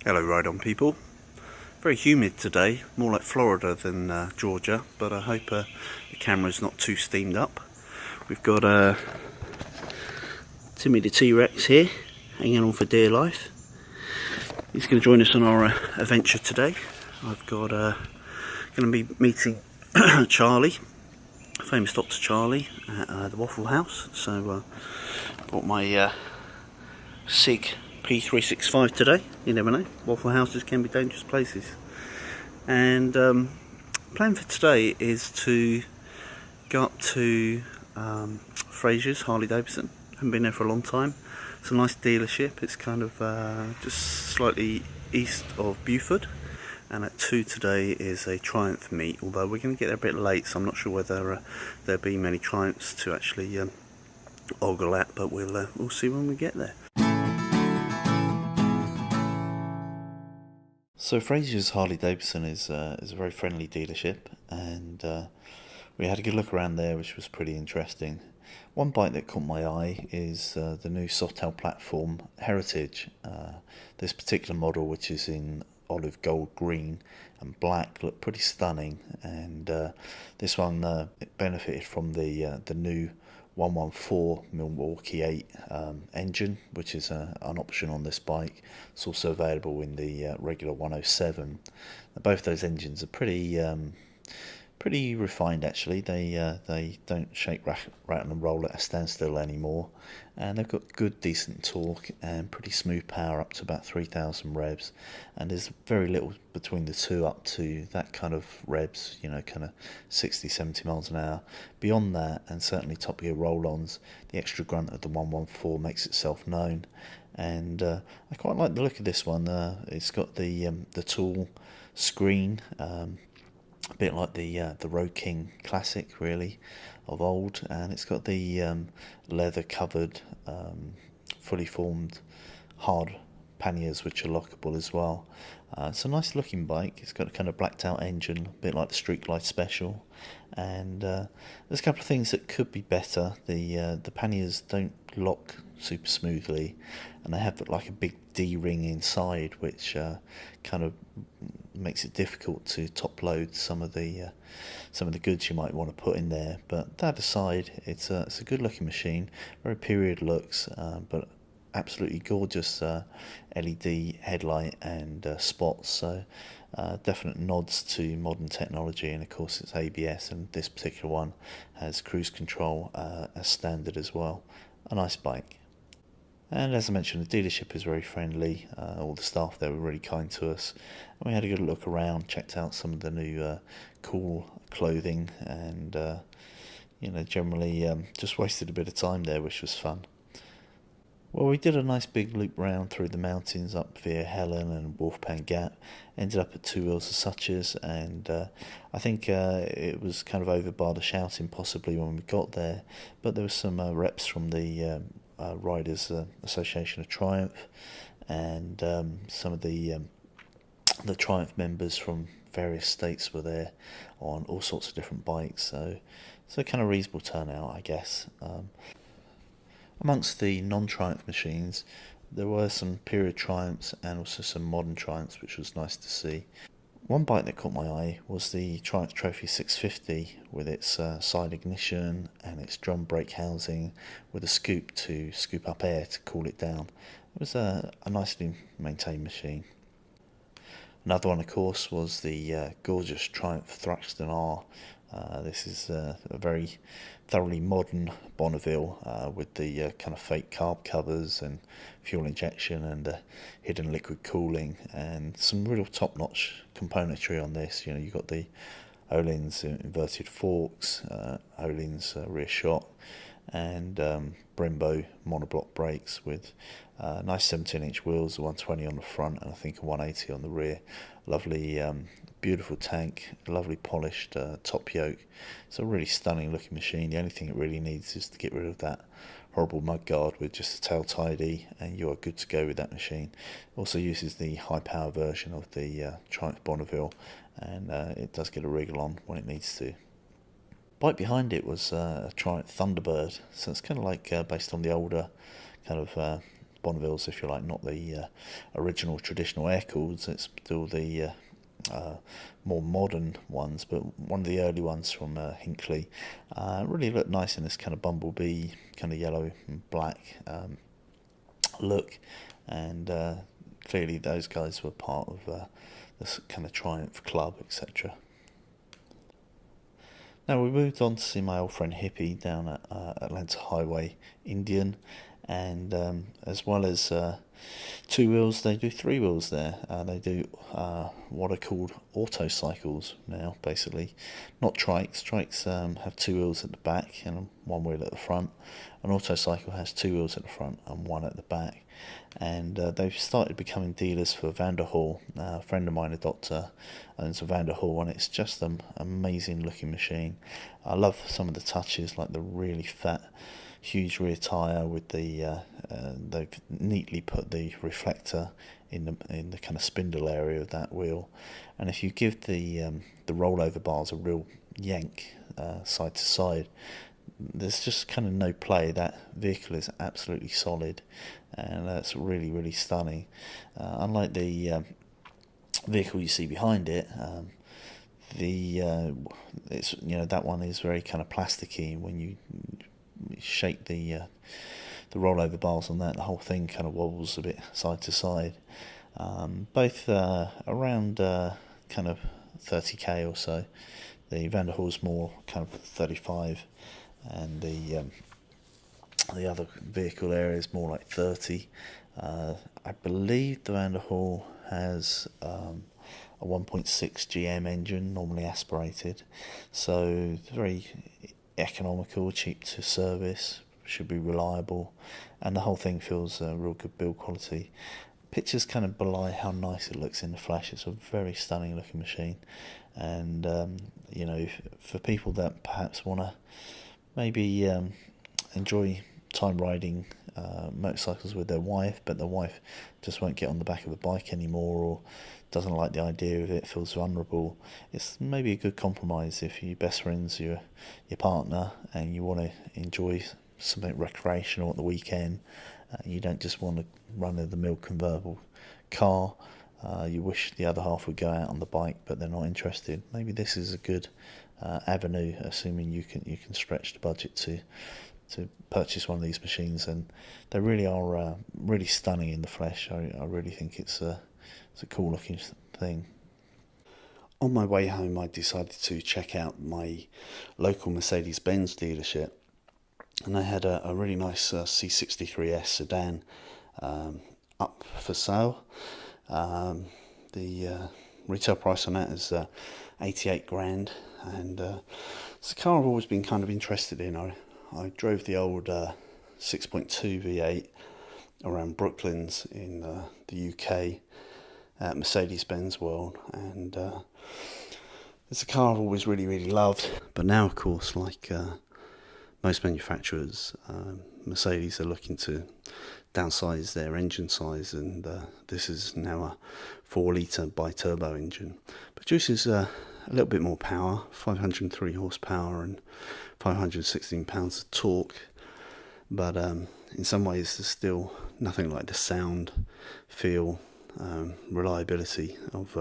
Hello ride-on people. Very humid today, more like Florida than Georgia, but I hope the camera's not too steamed up. We've got Timmy the T-Rex here, hanging on for dear life. He's going to join us on our adventure today. I've got going to be meeting Charlie, famous Dr. Charlie, at the Waffle House. So I brought my SIG P365 today. You never know, waffle houses can be dangerous places. And plan for today is to go up to Fraziers Harley Davidson. Haven't been there for a long time. It's a nice dealership. It's kind of just slightly east of Beaufort, and at 2 today is a Triumph meet, although we're going to get there a bit late, so I'm not sure whether there'll be many Triumphs to actually ogle at, but we'll see when we get there. So Fraziers Harley Davidson is a very friendly dealership, and we had a good look around there, which was pretty interesting. One bike that caught my eye is the new Softail platform Heritage. This particular model, which is in olive gold, green and black, looked pretty stunning, and this one it benefited from the new 114 Milwaukee 8 engine, which is an option on this bike. It's also available in the regular 107. Both those engines are pretty refined actually. They don't shake, rattle and roll at a standstill anymore, and they've got good decent torque and pretty smooth power up to about 3,000 revs, and there's very little between the two up to that kind of revs, you know, kind of 60-70 miles an hour. Beyond that, and certainly top gear roll-ons, the extra grunt of the 114 makes itself known, and I quite like the look of this one. It's got the tool screen, a bit like the Road King Classic, really, of old, and it's got the leather covered, fully formed hard panniers which are lockable as well. It's a nice looking bike. It's got a kind of blacked out engine, a bit like the Street Glide Special, and there's a couple of things that could be better. The panniers don't lock super smoothly, and they have like a big D-ring inside, which kind of makes it difficult to top load some of the goods you might want to put in there. But that aside, it's a good looking machine, very period looks, but absolutely gorgeous LED headlight and spots, so definite nods to modern technology, and of course it's ABS, and this particular one has cruise control as standard as well. A nice bike. And as I mentioned, the dealership is very friendly. All the staff there were really kind to us, and we had a good look around, checked out some of the new cool clothing, and generally just wasted a bit of time there, which was fun. Well, we did a nice big loop round through the mountains up via Helen and Wolfpan Gap, ended up at Two Wheels of Suchers, and I think it was kind of over by the shouting possibly when we got there, but there was some reps from the Riders Association of Triumph, and some of the Triumph members from various states were there on all sorts of different bikes, so kind of reasonable turnout, I guess. Amongst the non-Triumph machines, there were some period Triumphs and also some modern Triumphs, which was nice to see. One bike that caught my eye was the Triumph Trophy 650 with its side ignition and its drum brake housing with a scoop to scoop up air to cool it down. It was a nicely maintained machine. Another one, of course, was the gorgeous Triumph Thruxton R. This is a very thoroughly modern Bonneville with the kind of fake carb covers and fuel injection and hidden liquid cooling, and some real top-notch componentry on this. You know, you've got the Öhlins inverted forks, Öhlins rear shock, and Brembo monoblock brakes with nice 17-inch wheels, a 120 on the front and I think a 180 on the rear. Lovely, beautiful tank, lovely polished top yoke. It's a really stunning looking machine. The only thing it really needs is to get rid of that horrible mudguard with just a tail tidy, and you are good to go with that machine. It also uses the high power version of the Triumph Bonneville, and it does get a wriggle on when it needs to. Bike behind it was a Triumph Thunderbird, so it's kind of like based on the older kind of Bonnevilles, if you like, not the original traditional air cooled. It's still the more modern ones, but one of the early ones from Hinckley really looked nice in this kind of bumblebee, kind of yellow and black look, and clearly those guys were part of this kind of Triumph club, etc. Now we moved on to see my old friend Hippie down at Atlanta Highway Indian, and as well as 2 wheels, they do 3 wheels there. They do what are called auto cycles now, basically, not trikes. Trikes have 2 wheels at the back and 1 wheel at the front. An auto cycle has 2 wheels at the front and 1 at the back. And they've started becoming dealers for Vanderhall. A friend of mine, a doctor, owns a Vanderhall, and it's just an amazing looking machine. I love some of the touches, like the really fat, huge rear tyre with the they've neatly put the reflector in the kind of spindle area of that wheel, and if you give the rollover bars a real yank side to side, there's just kind of no play. That vehicle is absolutely solid, and that's really, really stunning. Unlike the vehicle you see behind it, it's, you know, that one is very kind of plasticky. When you shake the rollover bars on that, the whole thing kind of wobbles a bit side to side. Both around kind of 30k or so. The Vanderhall's more kind of 35, and the other vehicle area is more like 30. I believe the Vanderhall has a 1.6 GM engine, normally aspirated, so very economical, cheap to service, should be reliable, and the whole thing feels real good build quality. Pictures kind of belie how nice it looks in the flesh. It's a very stunning looking machine, and you know, for people that perhaps want to maybe enjoy time riding motorcycles with their wife, but the wife just won't get on the back of a bike anymore, or doesn't like the idea of it, feels vulnerable, it's maybe a good compromise. If you're best friends, your partner, and you want to enjoy something recreational at the weekend, you don't just want a run-of-the-mill convertible car, you wish the other half would go out on the bike but they're not interested, maybe this is a good avenue, assuming you can stretch the budget to purchase one of these machines. And they really are really stunning in the flesh. I really think it's a cool looking thing. On my way home, I decided to check out my local Mercedes-Benz dealership, and they had a really nice C63S sedan up for sale. The retail price on that is 88 grand, and it's a car I've always been kind of interested in. I drove the old 6.2 V8 around Brooklands in the UK at Mercedes-Benz World, and it's a car I've always really, really loved. But now, of course, like most manufacturers, Mercedes are looking to downsize their engine size, and this is now a 4-litre bi-turbo engine. Produces a little bit more power, 503 horsepower and 516 pounds of torque, but in some ways there's still nothing like the sound, feel, reliability of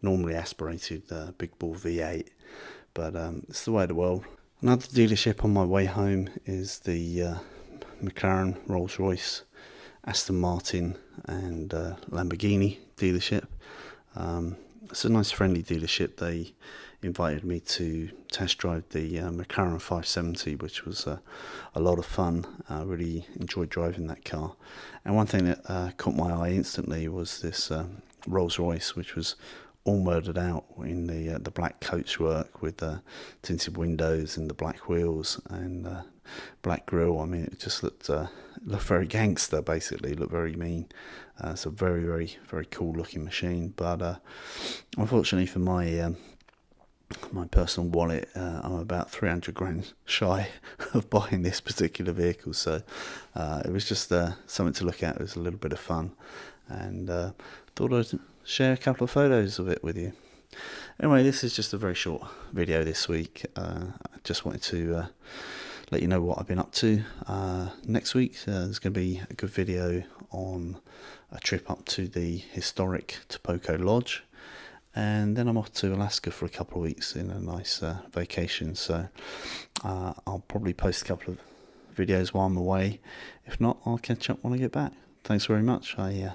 normally aspirated big ball V8, but it's the way of the world. Another dealership on my way home is the McLaren, Rolls-Royce, Aston Martin and Lamborghini dealership. It's a nice friendly dealership. They invited me to test drive the McLaren 570, which was a lot of fun. I really enjoyed driving that car. And one thing that caught my eye instantly was this Rolls-Royce, which was all murdered out in the black coachwork with the tinted windows and the black wheels and black grille. I mean, it just looked very gangster, basically. It looked very mean. It's a very, very, very cool looking machine, but unfortunately for my personal wallet, I'm about 300 grand shy of buying this particular vehicle, so it was just something to look at. It was a little bit of fun, and thought I'd share a couple of photos of it with you. Anyway, this is just a very short video this week. I just wanted to let you know what I've been up to. Next week there's going to be a good video on a trip up to the historic Topoko Lodge, and then I'm off to Alaska for a couple of weeks in a nice vacation. So I'll probably post a couple of videos while I'm away. If not, I'll catch up when I get back. Thanks very much. I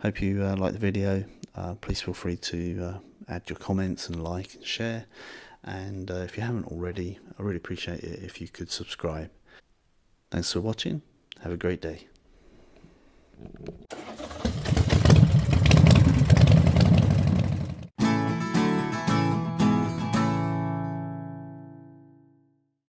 hope you like the video. Please feel free to add your comments and like and share. And if you haven't already, I really appreciate it if you could subscribe. Thanks for watching. Have a great day.